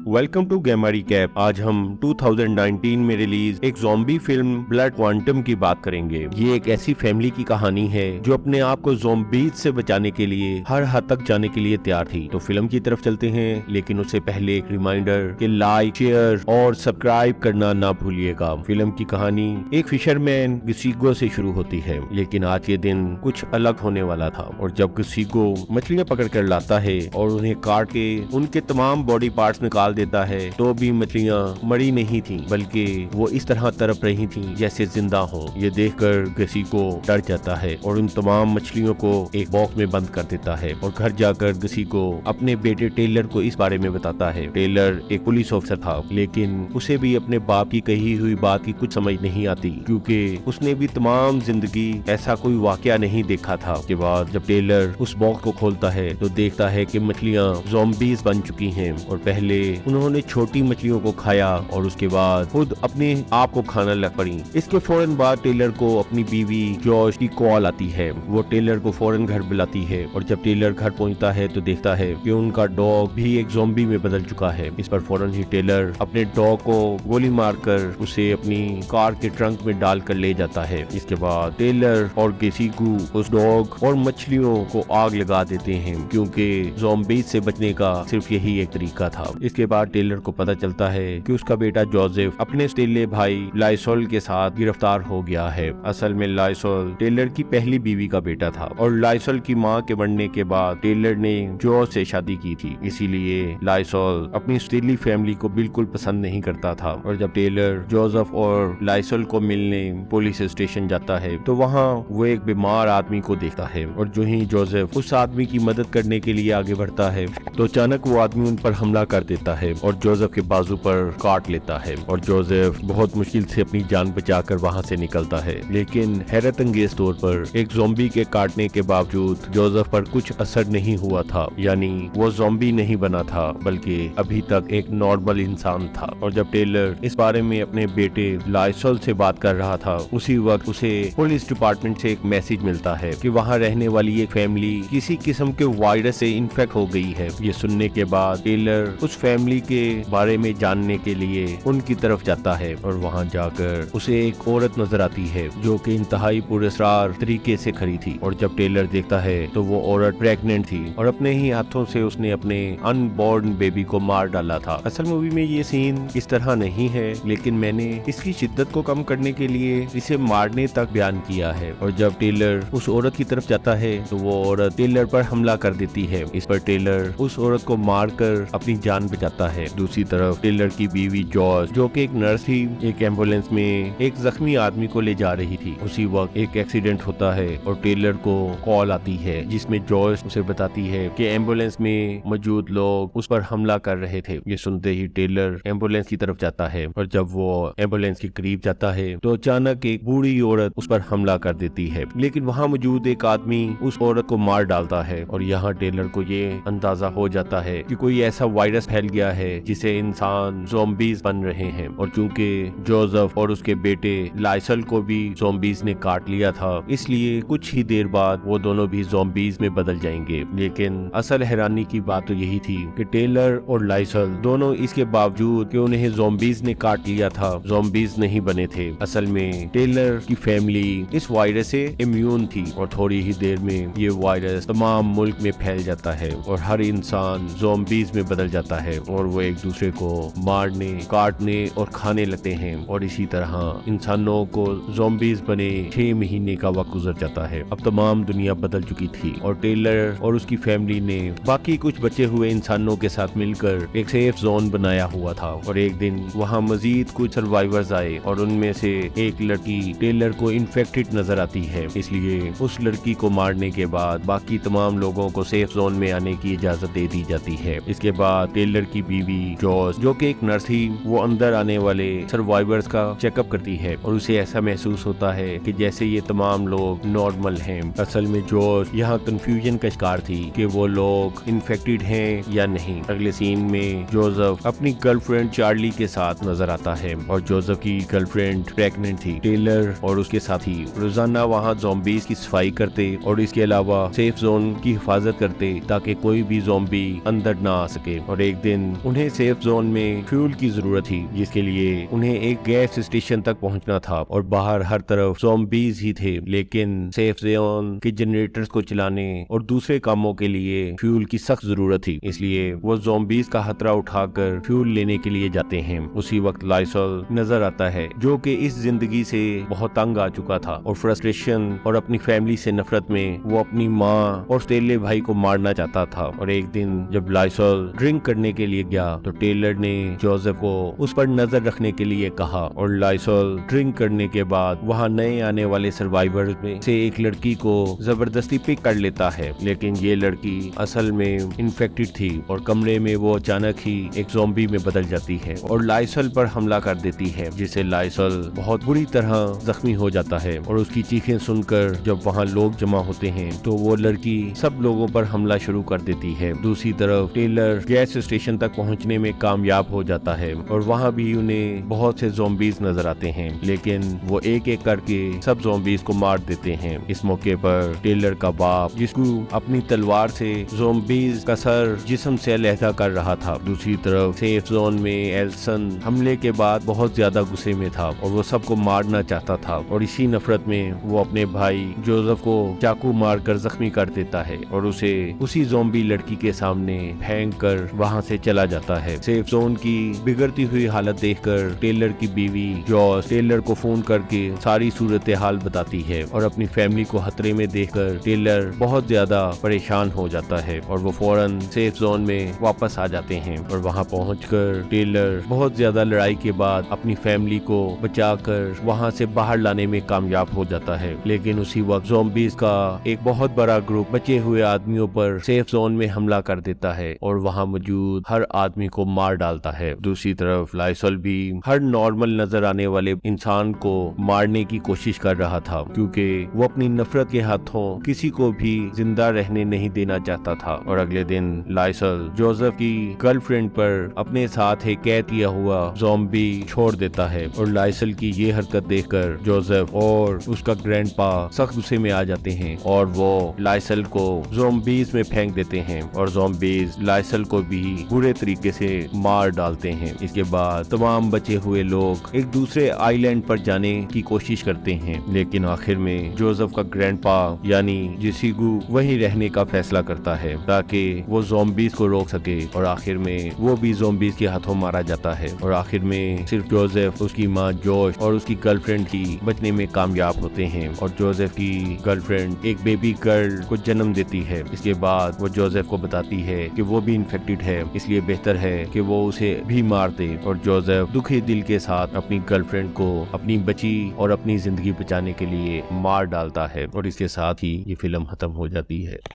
Welcome to गेमरी cap. आज हम 2019 में रिलीज एक ज़ॉम्बी फिल्म ब्लड क्वांटम की बात करेंगे। ये एक ऐसी फैमिली की कहानी है जो अपने आप को ज़ॉम्बीज से बचाने के लिए हर हद तक जाने के लिए तैयार थी। तो फिल्म की तरफ चलते हैं, लेकिन उससे पहले एक रिमाइंडर कि लाइक, शेयर और सब्सक्राइब करना ना भूलिएगा। फिल्म की कहानी एक फिशरमैन गिसिगो से शुरू होती है, लेकिन आज के दिन कुछ अलग होने वाला था। और जब गिसिगो मछलियां पकड़ कर लाता है और उन्हें काट के उनके तमाम बॉडी पार्ट्स निकाल देता है, तो भी मछलियां मरी नहीं थी, बल्कि वो इस तरह तड़प रही थी जैसे जिंदा हो। ये देखकर गिसिगो डर जाता है और उन तमाम मछलियों को एक बॉक्स में बंद कर देता है और घर जाकर गिसिगो अपने बेटे टेलर को इस बारे में बताता है। टेलर एक पुलिस ऑफिसर था, लेकिन उसे भी अपने बाप की कही हुई बात की कुछ समझ नहीं आती, क्योंकि उसने भी तमाम जिंदगी ऐसा कोई वाकया नहीं देखा था। उसके बाद जब टेलर उस बॉक्स को खोलता है तो देखता है कि मछलियां ज़ॉम्बीज बन चुकी हैं और पहले उन्होंने छोटी मछलियों को खाया और उसके बाद खुद अपने आप को खाना लग पड़ी। इसके फौरन बाद टेलर को अपनी बीवी जॉश की कॉल आती है। वो टेलर को फौरन घर बुलाती है और जब टेलर घर पहुंचता है तो देखता है कि उनका डॉग भी एक ज़ॉम्बी में बदल चुका है। इस पर फौरन ही टेलर अपने डॉग को गोली मारकर उसे अपनी कार के ट्रंक में डालकर ले जाता है। इसके बाद टेलर और गिसिगो उस डॉग और मछलियों को आग लगा देते हैं, क्योंकि ज़ॉम्बीज से बचने का सिर्फ यही एक तरीका था। इसके बाद टेलर को पता चलता है कि उसका बेटा जोसेफ अपने सौतेले भाई लाइसोल के साथ गिरफ्तार हो गया है। असल में लाइसोल टेलर की पहली बीवी का बेटा था और लाइसोल की मां के मरने के बाद टेलर ने जॉर्ज से शादी की थी। इसीलिए लाइसोल अपनी सौतेली फैमिली को बिल्कुल पसंद नहीं करता था। और जब टेलर जोसेफ और लाइसोल को मिलने पुलिस स्टेशन जाता है तो वहाँ वो एक बीमार आदमी को देखता है और जो ही जोसेफ उस आदमी की मदद करने के लिए आगे बढ़ता है तो अचानक वो आदमी उन पर हमला कर देता है और जोसेफ के बाजू पर काट लेता है और जोसेफ बहुत मुश्किल से अपनी जान बचाकर वहां से निकलता है। लेकिन हैरत अंगेज तौर पर एक ज़ॉम्बी के काटने के बावजूद जोसेफ पर कुछ असर नहीं हुआ था, यानी वो ज़ॉम्बी नहीं बना था बल्कि अभी तक एक नॉर्मल इंसान था। और जब टेलर इस बारे में अपने बेटे लाइसोल से बात कर रहा था, उसी वक्त उसे पुलिस डिपार्टमेंट से एक मैसेज मिलता है कि वहाँ रहने वाली एक फैमिली किसी किस्म के वायरस से इन्फेक्ट हो गई है। ये सुनने के बाद टेलर उस फैमिली के बारे में जानने के लिए उनकी तरफ जाता है और वहां जाकर उसे एक औरत नजर आती है जो कि इंतहाई पुरस्कार तरीके से खड़ी थी। और जब टेलर देखता है तो वो औरत प्रेग्नेंट थी और अपने ही हाथों से उसने अपने अनबॉर्न बेबी को मार डाला था। असल मूवी में ये सीन इस तरह नहीं है, लेकिन मैंने इसकी शिद्दत को कम करने के लिए इसे मारने तक बयान किया है। और जब टेलर उस औरत की तरफ जाता है तो वो औरत टेलर पर हमला कर देती है। इस पर टेलर उस औरत को मारकर अपनी जान बचाता है। दूसरी तरफ टेलर की बीवी जॉर्ज, जो कि एक नर्स थी, एक एम्बुलेंस में एक जख्मी आदमी को ले जा रही थी। उसी वक्त एक एक्सीडेंट होता है और टेलर को कॉल आती है जिसमें जॉर्ज उसे बताती है कि एम्बुलेंस में मौजूद लोग उस पर हमला कर रहे थे। ये सुनते ही टेलर एम्बुलेंस की तरफ जाता है और जब वो एम्बुलेंस के करीब जाता है तो अचानक एक बूढ़ी औरत उस पर हमला कर देती है, लेकिन वहाँ मौजूद एक आदमी उस औरत को मार डालता है। और यहाँ टेलर को ये अंदाजा हो जाता है कि कोई ऐसा वायरस फैल गया है जिसे इंसान ज़ॉम्बीज बन रहे हैं। और चूंकि जोसेफ और उसके बेटे लाइसोल को भी ज़ॉम्बीज ने काट लिया था, इसलिए कुछ ही देर बाद वो दोनों भी ज़ॉम्बीज में बदल जाएंगे। लेकिन असल हैरानी की बात तो यही थी कि टेलर और लाइसोल दोनों इसके बावजूद कि उन्हें ज़ॉम्बीज ने काट लिया था, ज़ॉम्बीज नहीं बने थे। असल में टेलर की फैमिली इस वायरस से इम्यून थी और थोड़ी ही देर में ये वायरस तमाम मुल्क में फैल जाता है और हर इंसान ज़ॉम्बीज में बदल जाता है और वो एक दूसरे को मारने, काटने और खाने लगते हैं। और इसी तरह इंसानों को ज़ॉम्बीज बने 6 महीने का वक्त गुजर जाता है। अब तमाम दुनिया बदल चुकी थी और टेलर और उसकी फैमिली ने बाकी कुछ बचे हुए इंसानों के साथ मिलकर एक सेफ जोन बनाया हुआ था। और एक दिन वहाँ मजीद कुछ सर्वाइवर्स आए और उनमें से एक लड़की टेलर को इन्फेक्टेड नजर आती है, इसलिए उस लड़की को मारने के बाद बाकी तमाम लोगों को सेफ जोन में आने की इजाजत दे दी जाती है। इसके बाद टेलर की बीवी जॉर्ज, जो कि एक नर्स थी, वो अंदर आने वाले सर्वाइवर्स का चेकअप करती है और उसे ऐसा महसूस होता है कि जैसे ये तमाम लोग नॉर्मल हैं। असल में जॉर्ज यहाँ कंफ्यूजन का शिकार थी कि वो लोग इन्फेक्टेड हैं या नहीं। अगले सीन में जोसेफ अपनी गर्लफ्रेंड चार्ली के साथ नजर आता है और जोसेफ की गर्लफ्रेंड प्रेग्नेंट थी। टेलर और उसके साथी रोजाना वहाँ ज़ॉम्बीज की सफाई करते और इसके अलावा सेफ जोन की हिफाजत करते ताकि कोई भी ज़ॉम्बी अंदर ना आ सके। और एक दिन उन्हें सेफ जोन में फ्यूल की जरूरत थी, जिसके लिए उन्हें एक गैस स्टेशन तक पहुंचना था और बाहर हर तरफ ज़ॉम्बीज ही थे। लेकिन सेफ जोन के जनरेटर्स को चलाने और दूसरे कामों के लिए फ्यूल की सख्त जरूरत थी, इसलिए वो ज़ॉम्बीज का खतरा उठाकर फ्यूल लेने के लिए जाते हैं। उसी वक्त लाइसल नजर आता है, जो कि इस जिंदगी से बहुत तंग आ चुका था और फ्रस्ट्रेशन और अपनी फैमिली से नफरत में वो अपनी माँ और स्टेले भाई को मारना चाहता था। और एक दिन जब लाइसल ड्रिंक करने के लिए गया तो टेलर ने जोसेफ को उस पर नजर रखने के लिए कहा और लाइसल ड्रिंक करने के बाद वहाँ नए आने वाले सर्वाइवर्स में से एक लड़की को जबरदस्ती पिक कर लेता है। लेकिन ये लड़की असल में इन्फेक्टेड थी और कमरे में वो अचानक ही एक ज़ॉम्बी में बदल जाती है और लाइसल पर हमला कर देती है, जिससे लाइसल बहुत बुरी तरह जख्मी हो जाता है। और उसकी चीखें सुनकर जब वहाँ लोग जमा होते हैं तो वो लड़की सब लोगों पर हमला शुरू कर देती है। दूसरी तरफ टेलर गैस स्टेशन तक पहुंचने में कामयाब हो जाता है और वहाँ भी उन्हें बहुत से ज़ॉम्बीज नजर आते हैं, लेकिन वो एक एक करके सब ज़ॉम्बीज को मार देते हैं। इस मौके पर टेलर का बाप, जिसको अपनी तलवार से ज़ॉम्बीज का सर जिस्म से अलहदा कर रहा था, दूसरी तरफ सेफ जोन में एल्सन हमले के बाद बहुत ज्यादा गुस्से में था और वो सबको मारना चाहता था और इसी नफरत में वो अपने भाई जोसेफ को चाकू मारकर जख्मी कर देता है और उसे उसी ज़ॉम्बी लड़की के सामने फेंक कर वहाँ से चला जाता है। सेफ जोन की बिगड़ती हुई हालत देखकर टेलर की बीवी जॉस टेलर को फोन करके सारी सूरत हाल बताती है और अपनी फैमिली को खतरे में देखकर टेलर बहुत ज्यादा परेशान हो जाता है और वो फौरन सेफ जोन में वापस आ जाते हैं। और वहाँ पहुंचकर टेलर बहुत ज्यादा लड़ाई के बाद अपनी फैमिली को बचाकर वहाँ से बाहर लाने में कामयाब हो जाता है। लेकिन उसी वक्त ज़ॉम्बीज का एक बहुत बड़ा ग्रुप बचे हुए आदमियों पर सेफ जोन में हमला कर देता है और वहाँ मौजूद हर आदमी को मार डालता है। दूसरी तरफ लाइसल भी हर नॉर्मल नजर आने वाले इंसान को मारने की कोशिश कर रहा था, क्योंकि वो अपनी नफरत के हाथों किसी को भी जिंदा रहने नहीं देना चाहता था। और अगले दिन लाइसल जोसेफ की गर्लफ्रेंड पर अपने साथ एक कैद किया हुआ ज़ॉम्बी छोड़ देता है और लाइसल की ये हरकत देखकर जोसेफ और उसका ग्रैंडपा सख्त गुस्से में आ जाते हैं और वो लाइसल को ज़ॉम्बीज में फेंक देते हैं और ज़ॉम्बीज लाइसल को भी बुरे तरीके से मार डालते हैं। इसके बाद तमाम बचे हुए लोग एक दूसरे आइलैंड पर जाने की कोशिश करते हैं, लेकिन आखिर में जोसेफ का ग्रैंडपा यानी जिसिगु वहीं रहने का फैसला करता है ताकि वो ज़ॉम्बीज को रोक सके और आखिर में वो भी ज़ॉम्बीज के हाथों मारा जाता है और आखिर में सिर्फ जोसेफ, उसकी माँ जोश और उसकी गर्लफ्रेंड ही बचने में कामयाब होते हैं और जोसेफ की गर्लफ्रेंड एक बेबी गर्ल को जन्म देती है। इसके बाद वो जोसेफ को बताती है कि वो भी इन्फेक्टेड है, इसलिए बेहतर है कि वो उसे भी मार दे और जोसेफ दुखी दिल के साथ अपनी गर्लफ्रेंड को अपनी बची और अपनी जिंदगी बचाने के लिए मार डालता है और इसके साथ ही ये फिल्म खत्म हो जाती है।